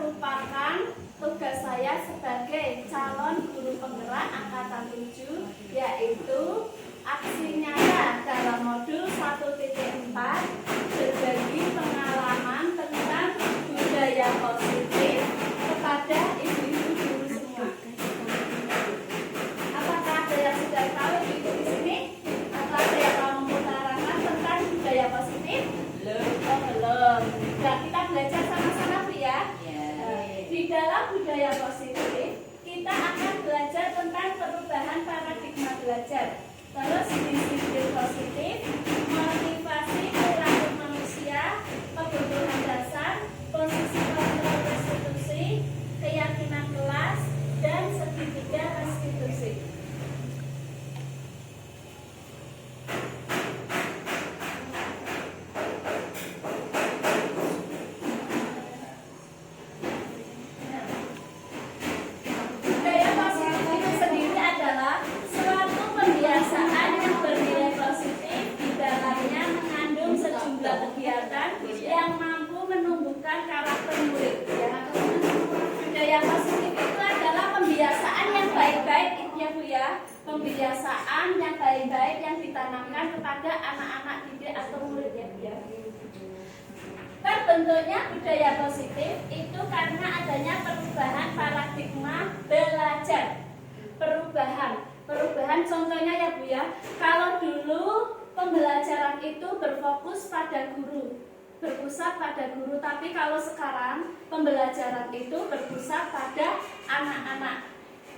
merupakan tugas saya sebagai calon guru penggerak angkatan 7, yaitu aksi nyata dalam modul 1.4 berbagi pengalaman tentang budaya positif kepada ibu-ibu guru semua. Apakah ada yang sudah tahu ibu di sini? Atau ada yang mau mengutarakan tentang budaya positif? Belum. Nah, kita belajar sama-sama Bu ya. Di dalam budaya positif kita akan belajar tentang perubahan paradigma belajar. Terus disiplin positif, motivasi perilaku manusia, kebutuhan dasar, posisi kontrol restitusi, keyakinan kelas, dan segitiga restitusi. Budaya positif itu sendiri adalah suatu kebiasaan yang bernilai positif, di dalamnya mengandung sejumlah kegiatan yang mampu menumbuhkan karakter murid. Budaya positif itu adalah pembiasaan yang baik-baik, ya Bu ya. Pembiasaan yang baik-baik yang ditanamkan kepada anak-anak didik atau murid, ya Bu ya. Terbentuknya budaya positif itu karena adanya perubahan paradigma belajar. Perubahan contohnya ya Bu ya. Kalau dulu pembelajaran itu berfokus pada guru, berpusat pada guru, tapi kalau sekarang pembelajaran itu berpusat pada anak-anak.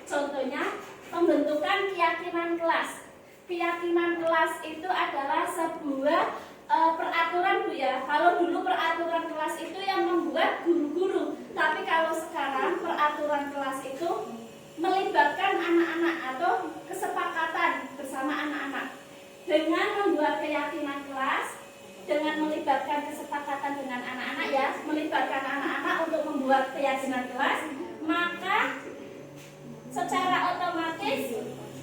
Contohnya pembentukan keyakinan kelas. Keyakinan kelas itu adalah sebuah peraturan Bu ya. Kalau dulu peraturan kelas itu yang membuat guru-guru, tapi kalau sekarang peraturan kelas itu melibatkan anak-anak atau kesepakatan bersama anak-anak. Dengan membuat keyakinan kelas, dengan melibatkan kesepakatan dengan anak-anak ya, melibatkan anak-anak untuk membuat keyakinan kelas, maka secara otomatis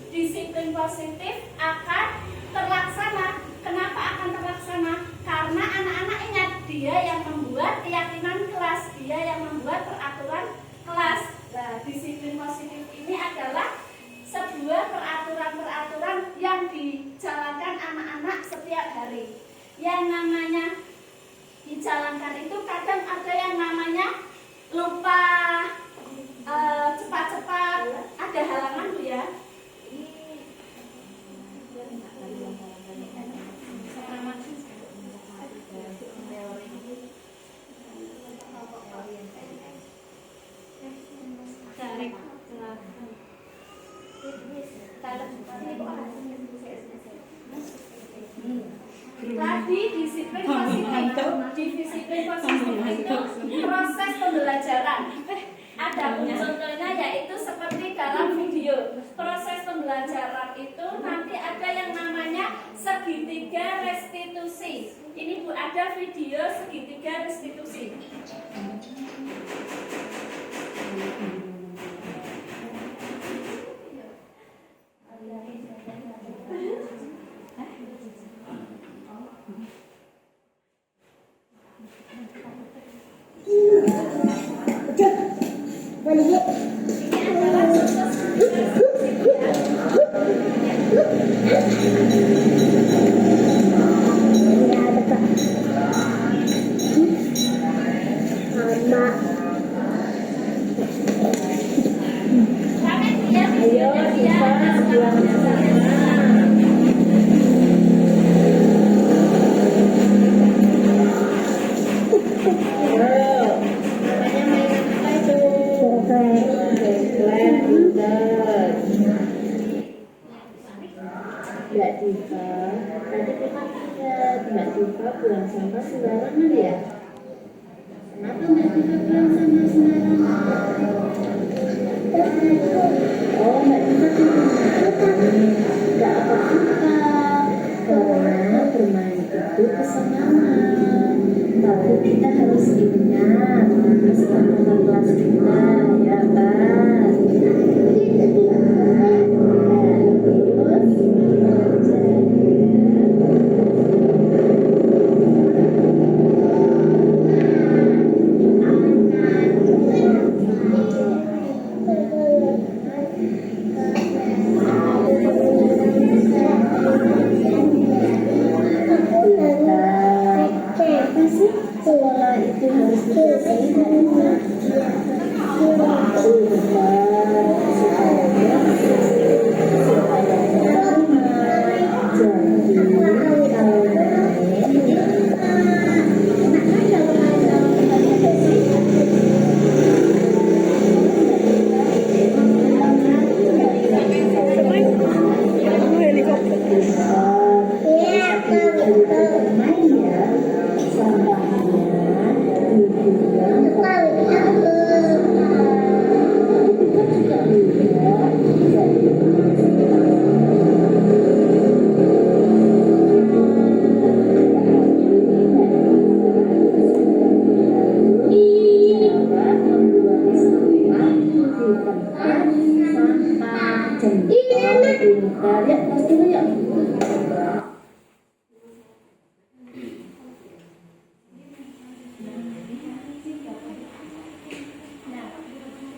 disiplin positif akan terlaksana. Kenapa akan terlaksana? Karena anak-anak ingat, dia yang membuat keyakinan kelas, dia yang membuat peraturan kelas. Nah, disiplin positif ini adalah sebuah peraturan-peraturan yang dijalankan anak-anak setiap hari. Yang namanya dijalankan itu kadang ada yang namanya lupa, cepat-cepat, ada halangan Bu ya. Tadi disiplin positif itu proses pembelajaran. Ada contohnya yaitu seperti dalam video. Proses pembelajaran itu nanti ada yang namanya segitiga restitusi. Ini Bu, ada video segitiga restitusi. Mbak Diva, tadi kita lihat Mbak Diva buang sampah sembarangan ya? Kenapa Mbak Diva buang sampah sembarangan? Oh, Mbak Diva tidak apa-apa, karena bermain itu kesenangan. Tapi kita harus ingat kesepakatan kelas kita, ya Pak.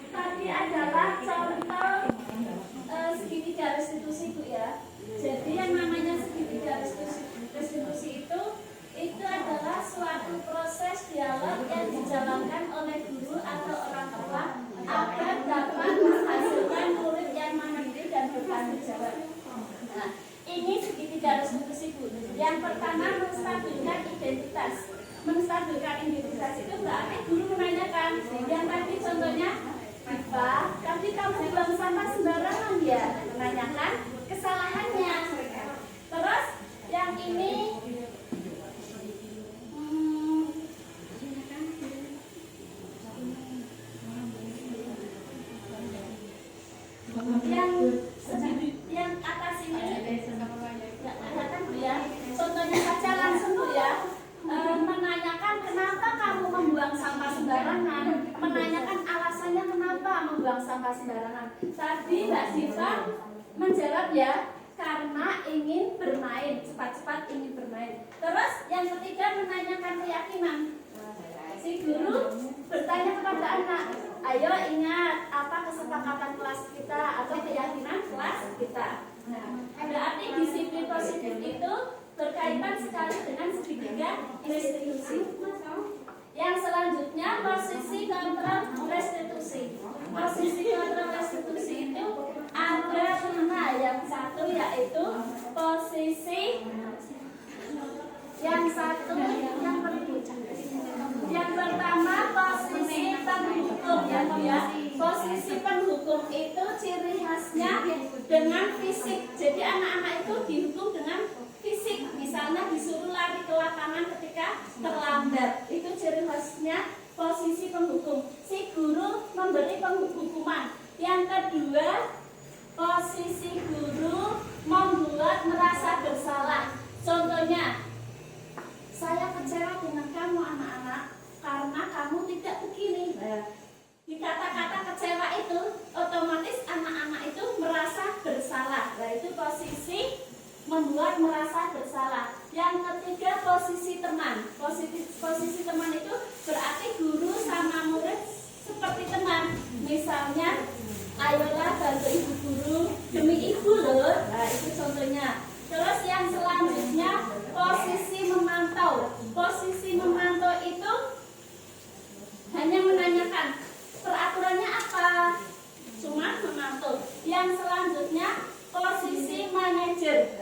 Tadi adalah contoh segitiga restitusi Bu ya. Jadi yang namanya segitiga restitusi itu adalah suatu proses dialog yang dijalankan oleh guru atau orang tua agar dapat menghasilkan murid yang mengerti dan bertanggung jawab. Nah, ini segitiga restitusi Bu. Yang pertama menstabilkan identitas. Menstabilkan identitas itu berarti guru menanyakan yang tadi contohnya, Pak, tadi kamu buang sampah sembarangan ya? Menanyakan kesalahannya. Terus yang ini yang atas ini nggak kelihatan Bu ya. Contohnya saja langsung Bu ya. Menanyakan kenapa kamu membuang sampah sembarangan, menanyakan alasannya kenapa membuang sampah sembarangan. Tadi Mbak Siva menjawab ya, karena ingin bermain, cepat-cepat ingin bermain. Terus yang ketiga menanyakan keyakinan. Si guru bertanya kepada anak, ayo ingat apa kesepakatan kelas kita atau keyakinan kelas kita. Nah, berarti disiplin positif itu berkaitan sekali dengan segitiga restitusi. Yang selanjutnya posisi kontrol restitusi. Posisi kontrol restitusi itu ada 5. Yang satu yaitu posisi yang pertama posisi penghukum ya. Posisi penghukum itu ciri khasnya dengan fisik. Jadi anak-anak itu dihukum dengan fisik. Misalnya disuruh lari ke lapangan ketika terlambat. Itu ciri khasnya posisi penghukum. Si guru memberi penghukuman. Yang kedua, posisi guru membuat merasa bersalah. Contohnya, saya kecewa dengan kamu anak-anak karena kamu tidak begini. Di kata-kata kecewa itu otomatis anak-anak itu merasa bersalah. Nah, itu posisi membuat merasa bersalah. Yang ketiga posisi teman. Posisi teman itu berarti guru sama murid seperti teman. Misalnya, ayolah bantu ibu guru demi ibu loh. Nah, itu contohnya. Terus yang selanjutnya posisi memantau. Posisi memantau itu hanya menanyakan peraturannya apa, cuma memantau. Yang selanjutnya posisi manajer.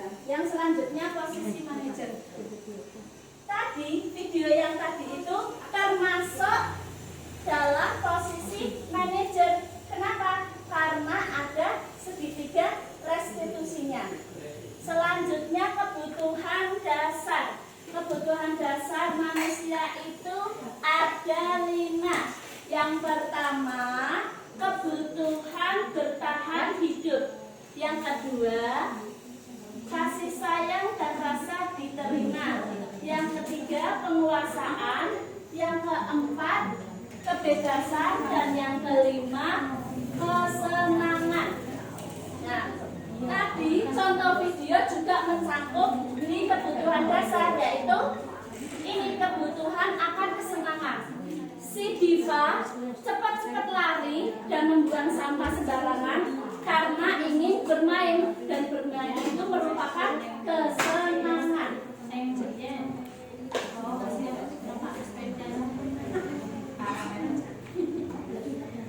Tadi video yang tadi itu termasuk dalam posisi manajer. Kenapa? Karena ada segitiga restitusinya. Selanjutnya kebutuhan dasar. Kebutuhan dasar manusia itu ada 5. Yang pertama, kebutuhan bertahan hidup. Yang kedua, kasih sayang dan rasa diterima. Yang ketiga, penguasaan. Yang keempat, kebebasan. Dan yang kelima, kesenangan. Nah, tadi contoh video juga mencakup di kebutuhan dasar, yaitu ini kebutuhan akan kesenangan. Si Diva cepat-cepat lari dan membuang sampah sembarangan karena ingin bermain, dan bermain itu merupakan kesenangan.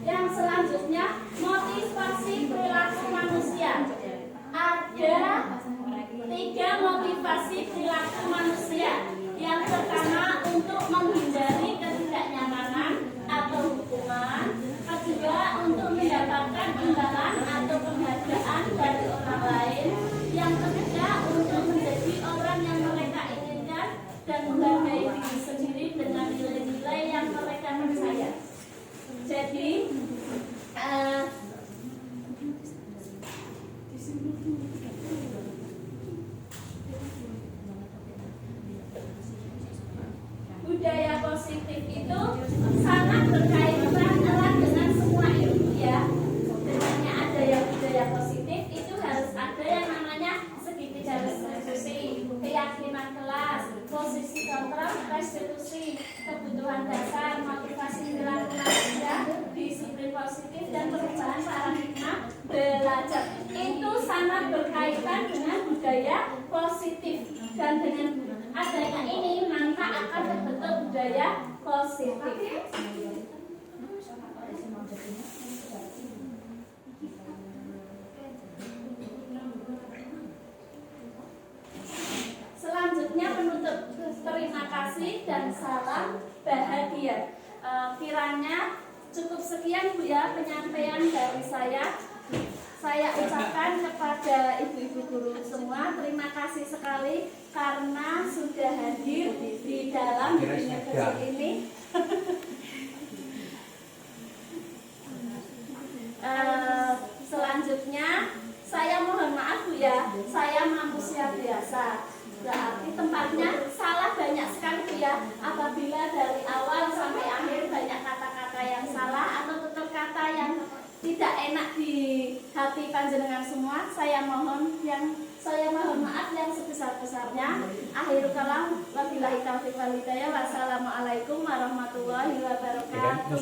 Yang selanjutnya positif dan perubahan paradigma belajar. Itu sangat berkaitan dengan budaya positif, dan dengan adanya ini maka akan terbentuk budaya positif. Selanjutnya penutup, terima kasih dan salam bahagia. Kiranya cukup sekian Bu ya penyampaian dari saya. Saya ucapkan kepada ibu-ibu guru semua terima kasih sekali karena sudah hadir di dalam dunia kecil ini. Selanjutnya saya mohon maaf Bu ya, saya manusia biasa. Berarti tempatnya salah banyak sekali Bu ya. Apabila dari awal sampai akhir banyak kata-kata yang salah atau tutur kata yang tidak enak di hati panjenengan semua, saya mohon maaf yang sebesar-besarnya. Akhirul kalam, wabillahi taufiq wal hidayah. Wassalamualaikum warahmatullahi wabarakatuh.